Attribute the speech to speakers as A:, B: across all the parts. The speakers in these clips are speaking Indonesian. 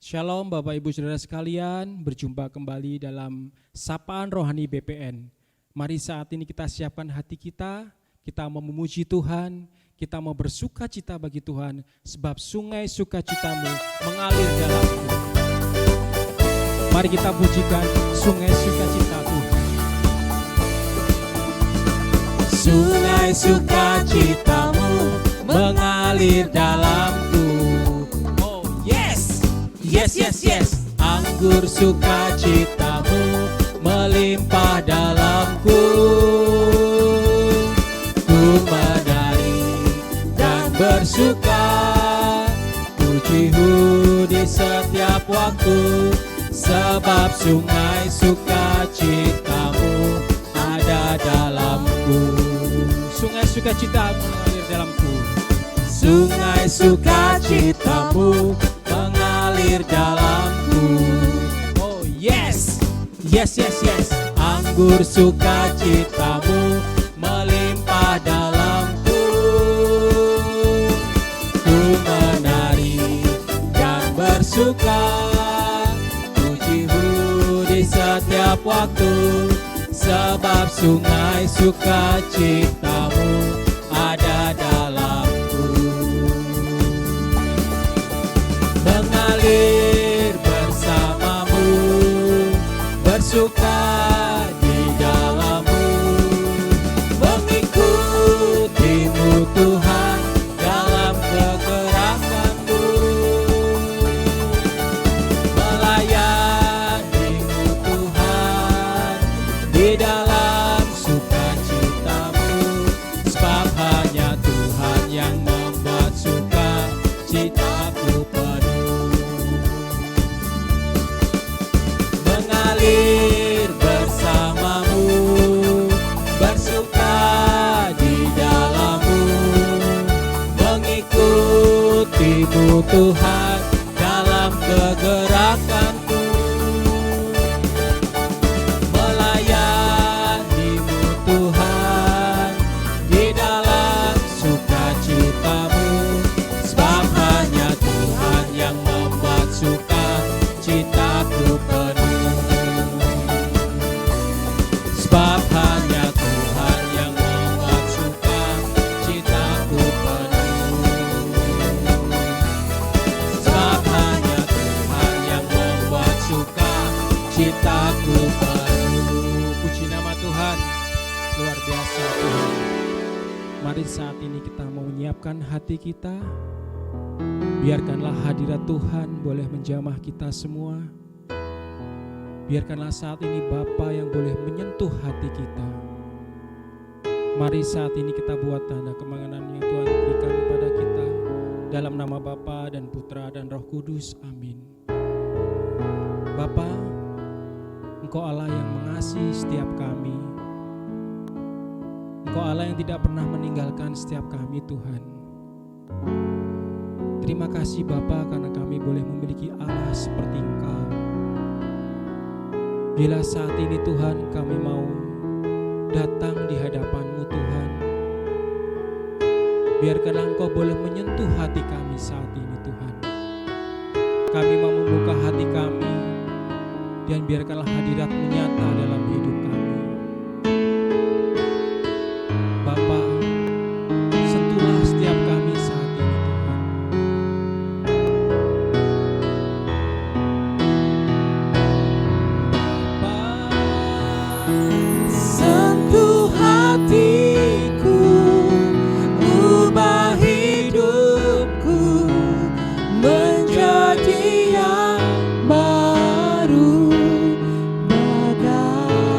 A: Shalom Bapak Ibu Saudara sekalian, berjumpa kembali dalam Sapaan Rohani BPN. Mari saat ini kita siapkan hati kita mau memuji Tuhan, kita mau bersuka cita bagi Tuhan, sebab sungai sukacitamu mengalir dalamku. Mari kita pujikan sungai sukacita Tuhan. Sungai sukacitamu mengalir dalamku. Yes, anggur sukacitamu melimpah dalamku. Ku menari dan bersuka, pujimu di setiap waktu, sebab sungai sukacitamu ada dalamku. Sungai sukacitamu mengalir dalamku. Sungai sukacitamu mengalir dalamku. Oh yes, anggur sukacitamu melimpah dalamku. Ku menari dan bersuka, pujimu di setiap waktu, sebab sungai sukacitamu ada dalamku. Mengalir bersamamu, bersuka di dalammu, mengikutimu Tuhan dalam kegerakanmu, melayanimu Tuhan di dalam sukacitamu, sebab hanya Tuhan yang membuat sukacitaku penuh. Mengalir bersamamu, bersuka di dalammu, mengikutimu Tuhan dalam kegerakanku, melayanimu Tuhan di dalam sukacitamu, sebab hanya Tuhan yang membuat sukacitaku penuh. Sebab hanya Tuhan yang membuat sukacitaku penuh. Sebab hanya Tuhan yang membuat sukacitaku penuh. Puji nama Tuhan, luar biasa Tuhan. Mari saat ini kita mau menyiapkan hati kita. Biarkanlah hadirat Tuhan boleh menjamah kita semua. Biarkanlah saat ini Bapa yang boleh menyentuh hati kita. Mari saat ini kita buat tanda kemenangan yang Tuhan berikan kepada kita. Dalam nama Bapa dan Putra dan Roh Kudus, amin. Bapa, Engkau Allah yang mengasihi setiap kami. Engkau Allah yang tidak pernah meninggalkan setiap kami Tuhan. Terima kasih Bapa karena kami boleh memiliki Allah seperti Engkau. Bila saat ini Tuhan kami mau datang di hadapan-Mu Tuhan, biarkanlah Engkau boleh menyentuh hati kami saat ini Tuhan. Kami mau membuka hati kami dan biarkanlah hadirat-Mu nyata dalam hidup kami. Bapa, sentuhlah setiap kami saat ini Tuhan. Sentuh hatiku, ubah hidupku menjadi yang baru, bagai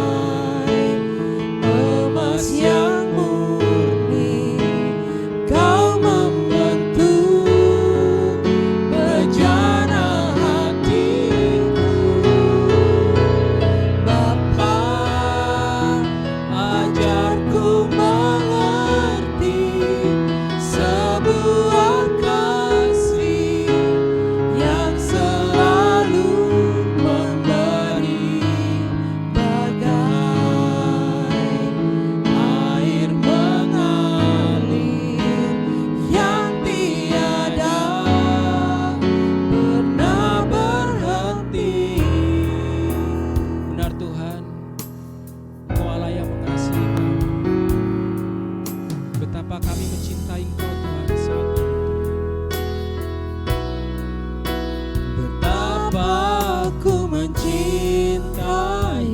B: cintai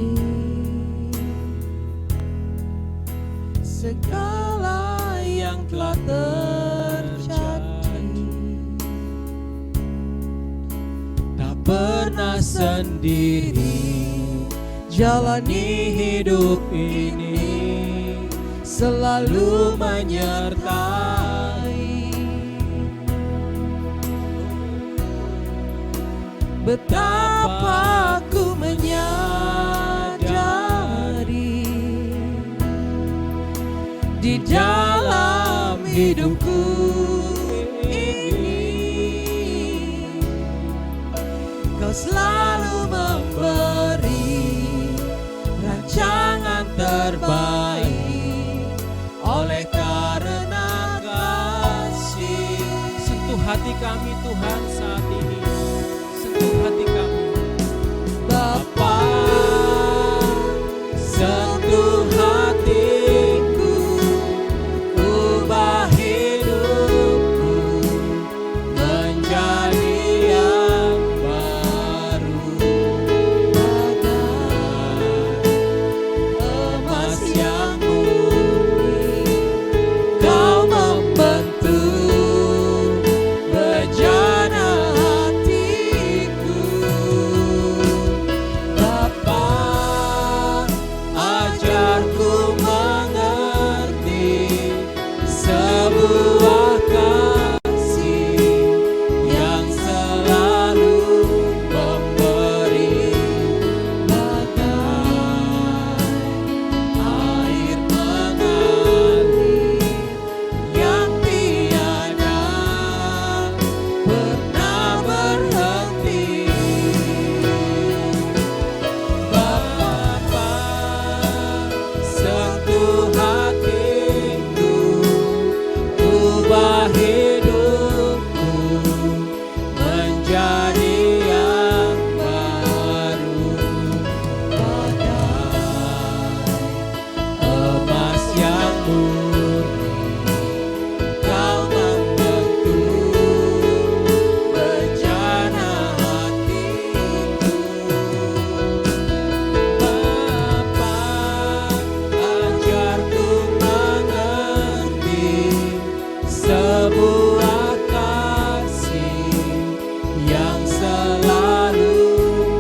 B: segala yang telah terjadi. Tak pernah sendiri jalani hidup ini, selalu menyertai. Betapa ku menyadari di dalam hidupku ini Kau selalu memberi rancangan terbaik. Oleh karena kasih,
A: Sentuh hati kami Tuhan saat ini, sentuh hati kami.
B: Bapa, sentuh hatiku, ubah hidupku menjadi yang baru, bagai emas yang murni. Kau membentuk bejana hatiku. Bapa, ajarku mengerti sebuah kasih yang selalu memberi, bagai air mengalir yang tiada pernah berhenti. Bapa, sentuh hatiku, ubah hidupku menjadi yang baru, bagai emas yang murni. Kau membentuk bejana hatiku. Bapa, ajarku mengerti sebuah kasih yang selalu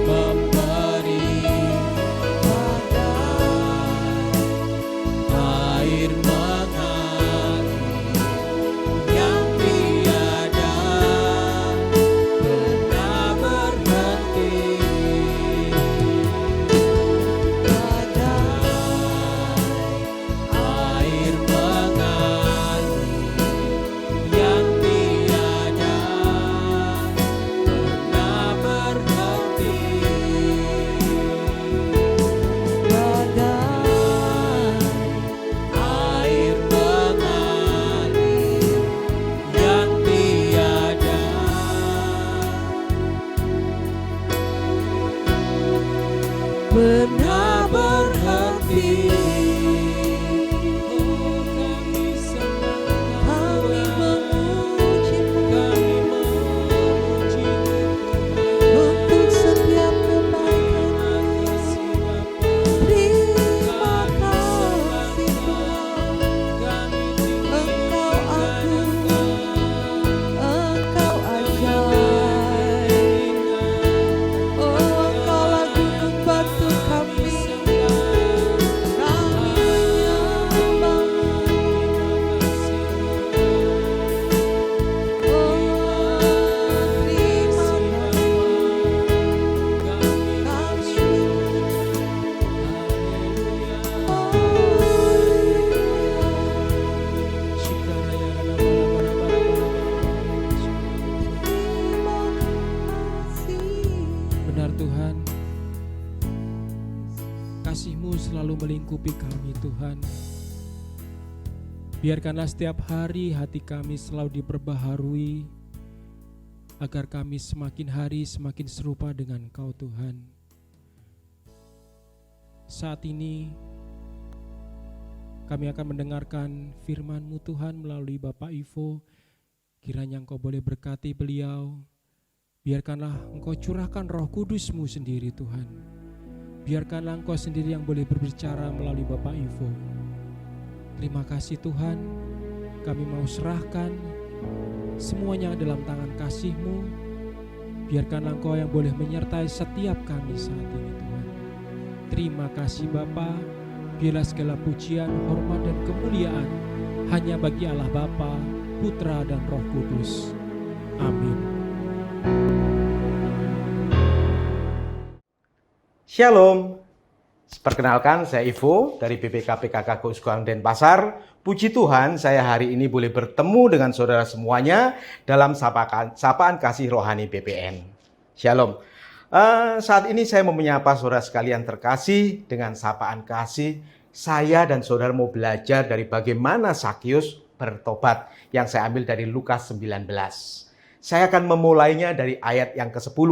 B: memberi, bagai air mengalir yang tiada pernah berhenti, bagai air mengalir yang tiada pernah berhenti, bagai air mengalir yang tiada pernah berhenti. Oh, kami senang, kami memuji-Mu, untuk setiap kebaikan. Terima kasih Tuhan, Engkau agung, Engkau ajaib. Oh, Engkaulah gunung batu kami, menyembah. Oh, terima kasih
A: Benar Tuhan, kasih-Mu selalu melingkupi kami Tuhan. Biarkanlah setiap hari hati kami selalu diperbaharui, agar kami semakin hari semakin serupa dengan Engkau Tuhan. Saat ini kami akan mendengarkan firman-Mu Tuhan melalui Bapak Ivo. Kiranya Engkau boleh berkati beliau Biarkanlah Engkau curahkan Roh Kudus-Mu sendiri Tuhan. Biarkanlah Engkau sendiri yang boleh berbicara melalui Bapak Ivo. Terima kasih Tuhan, kami mau serahkan semuanya dalam tangan kasih-Mu. Biarkanlah Engkau yang boleh menyertai setiap kami saat ini Tuhan. Terima kasih Bapa. Biarlah segala pujian, hormat dan kemuliaan hanya bagi Allah Bapa, Putra dan Roh Kudus. Amin.
C: Shalom, perkenalkan saya Ivo dari BPK PKK Keuskupan Denpasar. Puji Tuhan, saya hari ini boleh bertemu dengan saudara semuanya dalam sapaan kasih rohani BPN. Shalom. Saat ini saya mau menyapa saudara sekalian terkasih dengan sapaan kasih. Saya dan saudara mau belajar dari bagaimana Sakius bertobat yang saya ambil dari Lukas 19. Saya akan memulainya dari ayat yang ke-10.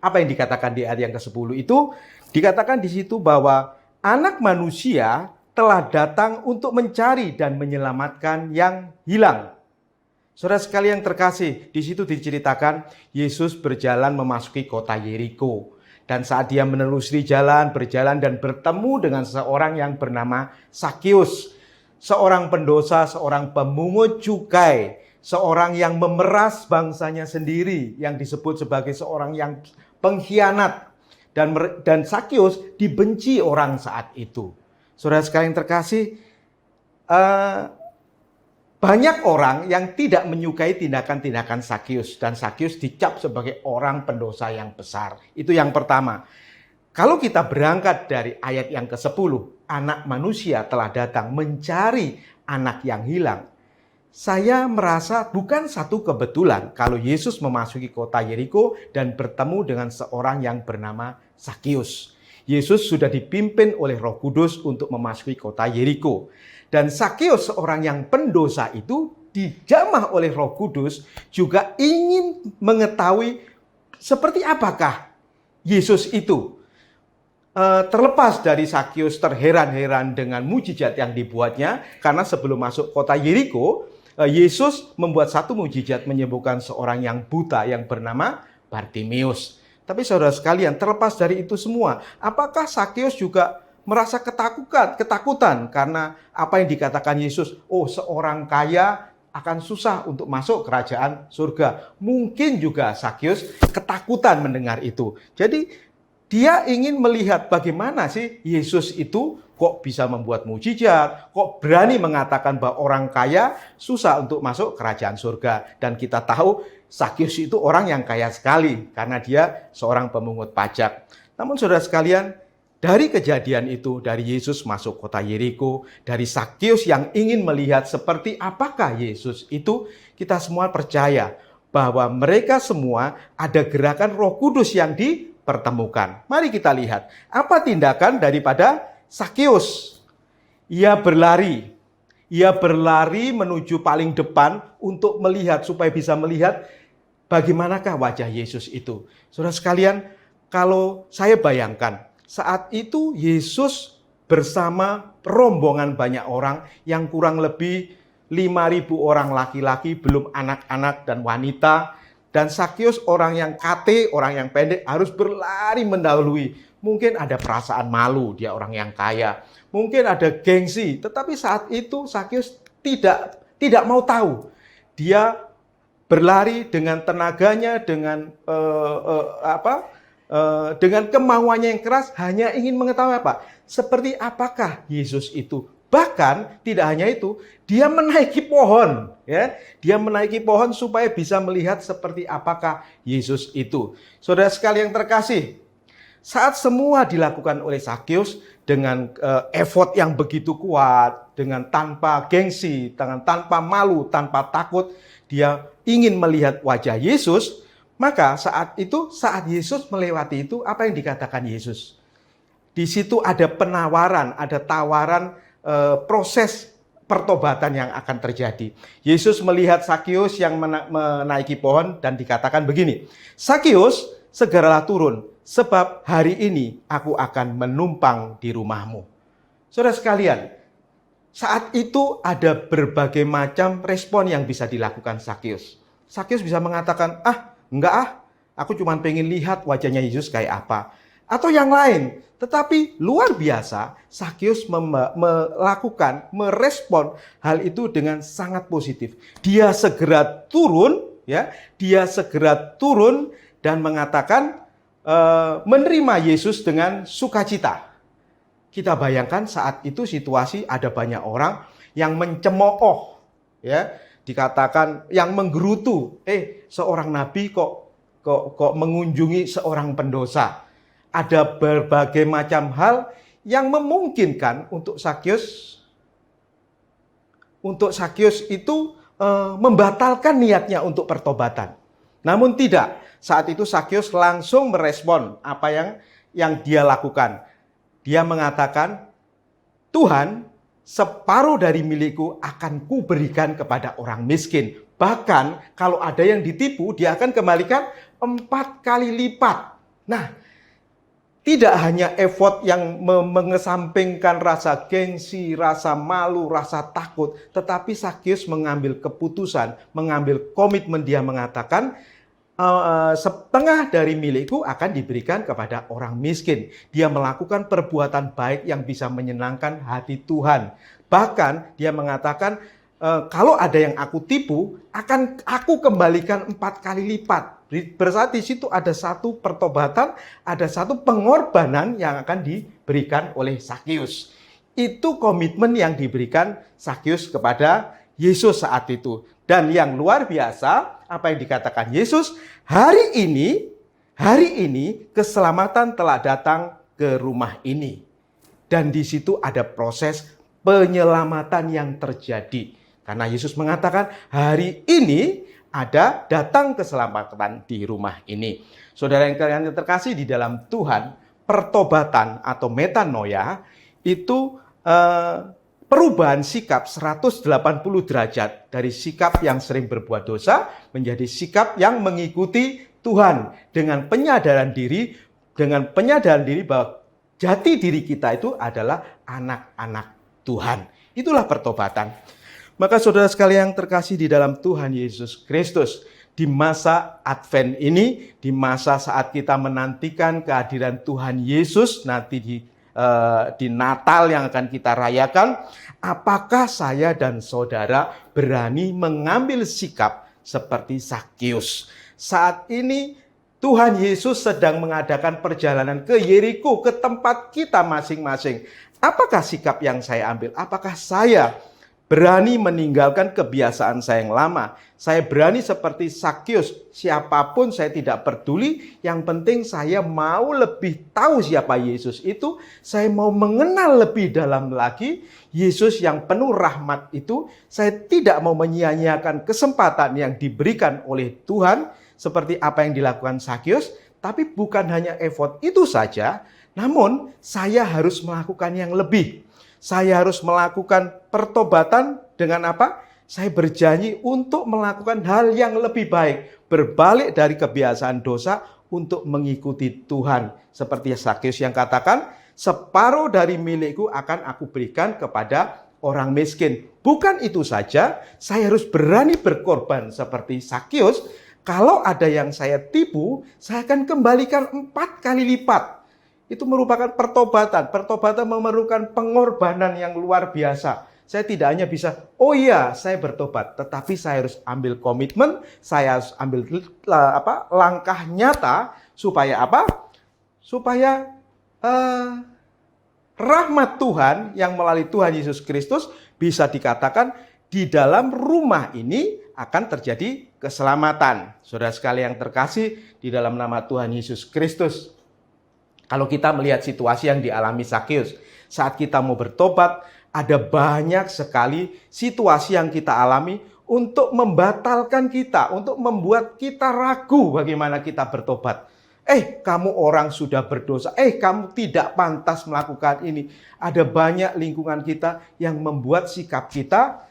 C: Apa yang dikatakan di ayat yang ke-10 itu? Dikatakan di situ bahwa Anak Manusia telah datang untuk mencari dan menyelamatkan yang hilang. Saudara sekalian terkasih, di situ diceritakan Yesus berjalan memasuki kota Yeriko. Dan saat dia menelusuri berjalan dan bertemu dengan seseorang yang bernama Sakius. Seorang pendosa, seorang pemungut cukai, seorang yang memeras bangsanya sendiri, yang disebut sebagai seorang yang pengkhianat. Dan Sakius dibenci orang saat itu. Saudara sekalian terkasih, banyak orang yang tidak menyukai tindakan-tindakan Sakius. Dan Sakius dicap sebagai orang pendosa yang besar. Itu yang pertama. Kalau kita berangkat dari ayat yang ke-10, Anak Manusia telah datang mencari anak yang hilang. Saya merasa bukan satu kebetulan kalau Yesus memasuki kota Yeriko dan bertemu dengan seorang yang bernama Sakius. Yesus sudah dipimpin oleh Roh Kudus untuk memasuki kota Yeriko. Dan Sakius, seorang yang pendosa itu, dijamah oleh Roh Kudus juga ingin mengetahui seperti apakah Yesus itu. Terlepas dari Sakius terheran-heran dengan mujizat yang dibuatnya, karena sebelum masuk kota Yeriko, Yesus membuat satu mujizat menyembuhkan seorang yang buta yang bernama Bartimeus. Tapi saudara sekalian, terlepas dari itu semua, apakah Sakius juga merasa ketakutan karena apa yang dikatakan Yesus? Oh, seorang kaya akan susah untuk masuk kerajaan surga. Mungkin juga Sakius ketakutan mendengar itu. Jadi dia ingin melihat bagaimana sih Yesus itu kok bisa membuat mujizat, kok berani mengatakan bahwa orang kaya susah untuk masuk kerajaan surga. Dan kita tahu Sakius itu orang yang kaya sekali karena dia seorang pemungut pajak. Namun saudara sekalian, dari kejadian itu, dari Yesus masuk kota Yeriko, dari Sakius yang ingin melihat seperti apakah Yesus itu, kita semua percaya bahwa mereka semua ada gerakan Roh Kudus yang dipertemukan. Mari kita lihat apa tindakan daripada Sakius. Ia berlari menuju paling depan untuk melihat, supaya bisa melihat bagaimanakah wajah Yesus itu. Saudara sekalian, kalau saya bayangkan, saat itu Yesus bersama rombongan banyak orang yang kurang lebih 5.000 orang laki-laki, belum anak-anak dan wanita. Dan Sakius orang yang kate, orang yang pendek, harus berlari mendahului. Mungkin ada perasaan malu, dia orang yang kaya. Mungkin ada gengsi, tetapi saat itu Sakius tidak mau tahu. Dia berlari dengan tenaganya, dengan dengan kemauannya yang keras, hanya ingin mengetahui apa? Seperti apakah Yesus itu? Bahkan tidak hanya itu, dia menaiki pohon, ya. Dia menaiki pohon supaya bisa melihat seperti apakah Yesus itu. Saudara sekalian yang terkasih, saat semua dilakukan oleh Sakius dengan effort yang begitu kuat, dengan tanpa gengsi, dengan tanpa malu, tanpa takut, dia ingin melihat wajah Yesus. Maka saat Yesus melewati itu, apa yang dikatakan Yesus? Di situ ada penawaran, ada tawaran proses pertobatan yang akan terjadi. Yesus melihat Sakius yang menaiki pohon dan dikatakan begini, Sakius, segeralah turun, sebab hari ini aku akan menumpang di rumahmu. Saudara sekalian, saat itu ada berbagai macam respon yang bisa dilakukan Sakius. Sakius bisa mengatakan, enggak, Aku cuma pengen lihat wajahnya Yesus kayak apa. Atau yang lain. Tetapi luar biasa, Sakeus melakukan, merespon hal itu dengan sangat positif. Dia segera turun, ya, dia segera turun dan mengatakan menerima Yesus dengan sukacita. Kita bayangkan saat itu situasi ada banyak orang yang mencemooh, ya, dikatakan yang menggerutu, seorang nabi kok mengunjungi seorang pendosa. Ada berbagai macam hal yang memungkinkan untuk Sakeus itu membatalkan niatnya untuk pertobatan. Namun tidak, saat itu Sakeus langsung merespon apa yang dia lakukan. Dia mengatakan, Tuhan, separuh dari milikku akan kuberikan kepada orang miskin. Bahkan kalau ada yang ditipu, dia akan kembalikan 4 kali lipat. Nah, tidak hanya effort yang mengesampingkan rasa gengsi, rasa malu, rasa takut. Tetapi Sakeus mengambil keputusan, mengambil komitmen, dia mengatakan, setengah dari milikku akan diberikan kepada orang miskin. Dia melakukan perbuatan baik yang bisa menyenangkan hati Tuhan. Bahkan dia mengatakan, kalau ada yang aku tipu, akan aku kembalikan 4 kali lipat. Berarti di situ ada satu pertobatan, ada satu pengorbanan yang akan diberikan oleh Sakeus. Itu komitmen yang diberikan Sakeus kepada Yesus saat itu. Dan yang luar biasa, apa yang dikatakan Yesus, hari ini keselamatan telah datang ke rumah ini. Dan di situ ada proses penyelamatan yang terjadi. Karena Yesus mengatakan, hari ini ada datang keselamatan di rumah ini. Saudara yang terkasih di dalam Tuhan, pertobatan atau metanoia itu perubahan sikap 180 derajat dari sikap yang sering berbuat dosa menjadi sikap yang mengikuti Tuhan dengan penyadaran diri bahwa jati diri kita itu adalah anak-anak Tuhan. Itulah pertobatan. Maka saudara sekalian yang terkasih di dalam Tuhan Yesus Kristus, di masa Advent ini, di masa saat kita menantikan kehadiran Tuhan Yesus nanti di Natal yang akan kita rayakan, apakah saya dan saudara berani mengambil sikap seperti Sakeus? Saat ini Tuhan Yesus sedang mengadakan perjalanan ke Yeriko, ke tempat kita masing-masing. Apakah sikap yang saya ambil? Apakah saya berani meninggalkan kebiasaan saya yang lama? Saya berani seperti Sakeus, siapapun saya tidak peduli, yang penting saya mau lebih tahu siapa Yesus itu, saya mau mengenal lebih dalam lagi Yesus yang penuh rahmat itu. Saya tidak mau menyia-nyiakan kesempatan yang diberikan oleh Tuhan seperti apa yang dilakukan Sakeus, tapi bukan hanya effort itu saja, namun saya harus melakukan yang lebih. Saya harus melakukan pertobatan dengan apa? Saya berjanji untuk melakukan hal yang lebih baik. Berbalik dari kebiasaan dosa untuk mengikuti Tuhan. Seperti Sakeus yang katakan, separuh dari milikku akan aku berikan kepada orang miskin. Bukan itu saja, saya harus berani berkorban seperti Sakeus. Kalau ada yang saya tipu, saya akan kembalikan 4 kali lipat. Itu merupakan pertobatan. Pertobatan memerlukan pengorbanan yang luar biasa. Saya tidak hanya bisa, oh iya saya bertobat. Tetapi saya harus ambil komitmen, saya harus ambil langkah nyata. Supaya apa? Supaya rahmat Tuhan yang melalui Tuhan Yesus Kristus bisa dikatakan di dalam rumah ini akan terjadi keselamatan. Saudara sekalian yang terkasih di dalam nama Tuhan Yesus Kristus. Kalau kita melihat situasi yang dialami Sakeus, saat kita mau bertobat, ada banyak sekali situasi yang kita alami untuk membatalkan kita, untuk membuat kita ragu bagaimana kita bertobat. Kamu orang sudah berdosa, kamu tidak pantas melakukan ini. Ada banyak lingkungan kita yang membuat sikap kita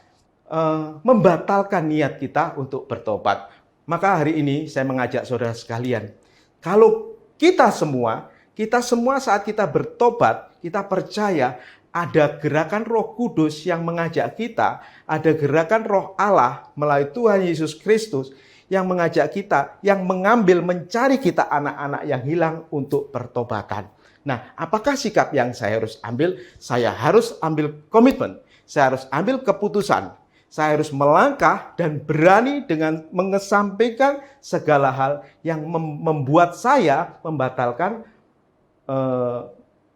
C: membatalkan niat kita untuk bertobat. Maka hari ini saya mengajak saudara sekalian, kalau kita semua saat kita bertobat, kita percaya ada gerakan Roh Kudus yang mengajak kita, ada gerakan Roh Allah melalui Tuhan Yesus Kristus yang mengajak kita, yang mengambil, mencari kita anak-anak yang hilang untuk pertobatan. Nah, apakah sikap yang saya harus ambil? Saya harus ambil komitmen, saya harus ambil keputusan, saya harus melangkah dan berani dengan mengesampingkan segala hal yang membuat saya membatalkan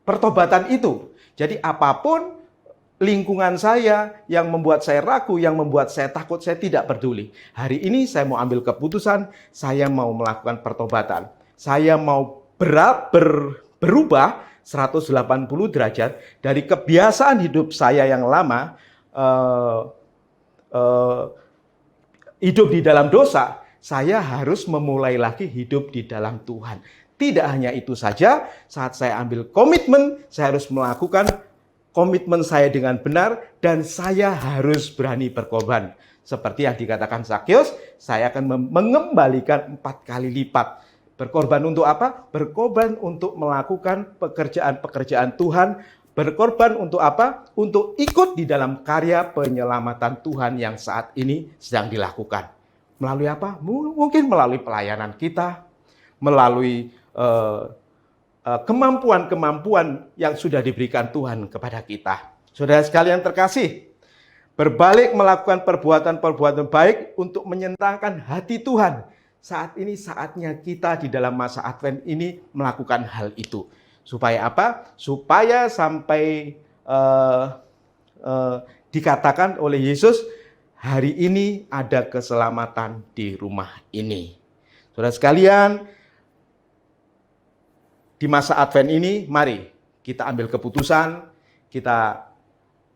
C: pertobatan itu. Jadi apapun lingkungan saya yang membuat saya ragu, yang membuat saya takut, saya tidak peduli. Hari ini saya mau ambil keputusan, saya mau melakukan pertobatan. Saya mau berubah 180 derajat dari kebiasaan hidup saya yang lama, hidup di dalam dosa. Saya harus memulai lagi hidup di dalam Tuhan. Tidak hanya itu saja, saat saya ambil komitmen, saya harus melakukan komitmen saya dengan benar dan saya harus berani berkorban. Seperti yang dikatakan Zakeus, saya akan mengembalikan 4 kali lipat. Berkorban untuk apa? Berkorban untuk melakukan pekerjaan-pekerjaan Tuhan. Berkorban untuk apa? Untuk ikut di dalam karya penyelamatan Tuhan yang saat ini sedang dilakukan. Melalui apa? Mungkin melalui pelayanan kita, melalui kemampuan-kemampuan yang sudah diberikan Tuhan kepada kita. Saudara sekalian terkasih, berbalik melakukan perbuatan-perbuatan baik untuk menyenangkan hati Tuhan. Saat ini saatnya kita di dalam masa Advent ini melakukan hal itu. Supaya apa? Supaya sampai dikatakan oleh Yesus, hari ini ada keselamatan di rumah ini. Saudara sekalian, di masa Advent ini, mari kita ambil keputusan, kita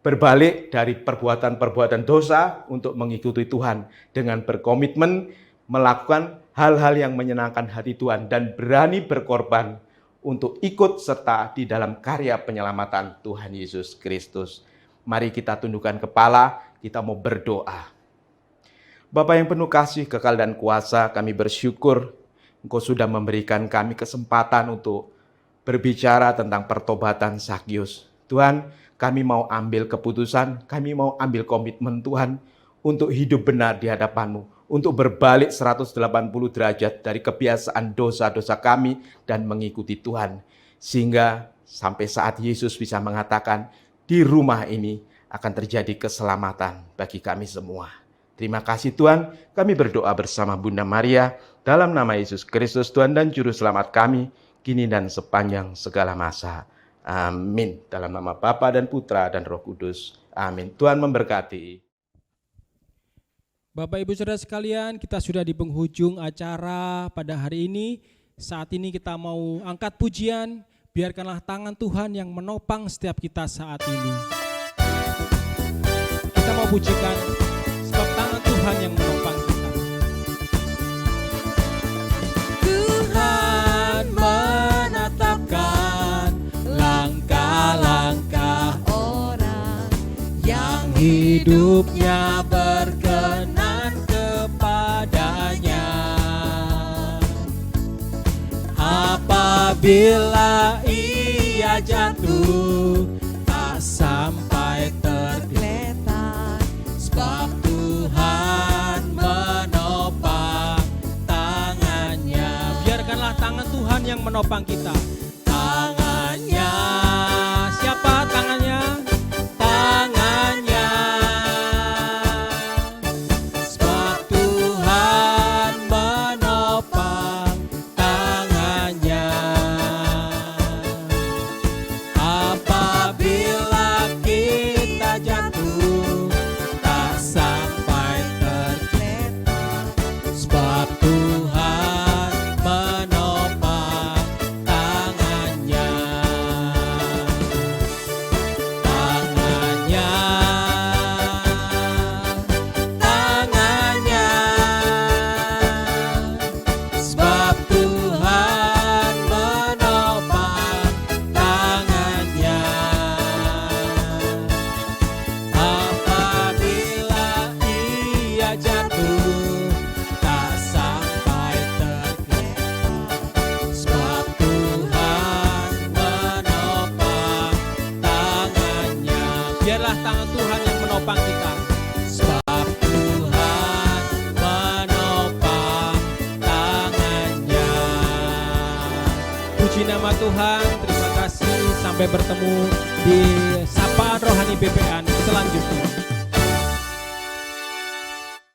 C: berbalik dari perbuatan-perbuatan dosa untuk mengikuti Tuhan dengan berkomitmen melakukan hal-hal yang menyenangkan hati Tuhan dan berani berkorban untuk ikut serta di dalam karya penyelamatan Tuhan Yesus Kristus. Mari kita tundukkan kepala, kita mau berdoa. Bapa yang penuh kasih, kekal dan kuasa, kami bersyukur Engkau sudah memberikan kami kesempatan untuk berbicara tentang pertobatan Zakeus. Tuhan, kami mau ambil keputusan, kami mau ambil komitmen Tuhan untuk hidup benar di hadapan-Mu, untuk berbalik 180 derajat dari kebiasaan dosa-dosa kami dan mengikuti Tuhan. Sehingga sampai saat Yesus bisa mengatakan, di rumah ini akan terjadi keselamatan bagi kami semua. Terima kasih Tuhan, kami berdoa bersama Bunda Maria, dalam nama Yesus Kristus Tuhan dan Juru Selamat kami, kini dan sepanjang segala masa. Amin. Dalam nama Bapa dan Putra dan Roh Kudus. Amin. Tuhan memberkati.
A: Bapak Ibu Saudara sekalian, kita sudah di penghujung acara pada hari ini. Saat ini kita mau angkat pujian, biarkanlah tangan Tuhan yang menopang setiap kita saat ini. Kita mau pujikan sebab tangan Tuhan yang menopang kita.
B: Tuhan menetapkan langkah-langkah orang yang hidupnya berkenan kepadanya. Apabila ia jatuh, tak sampai tergeletak, sebab Tuhan menopang tangannya.
A: Biarkanlah tangan Tuhan yang menopang kita.
B: Tangannya,
A: Siapa tangannya?
B: tangannya, sebab Tuhan menopang tangannya. Apabila kita jatuh, tak sampai tergeletak, sebab Tuhan menopang tangannya.
A: Puji nama Tuhan, terima kasih. Sampai bertemu di Sapaan Rohani BPN selanjutnya.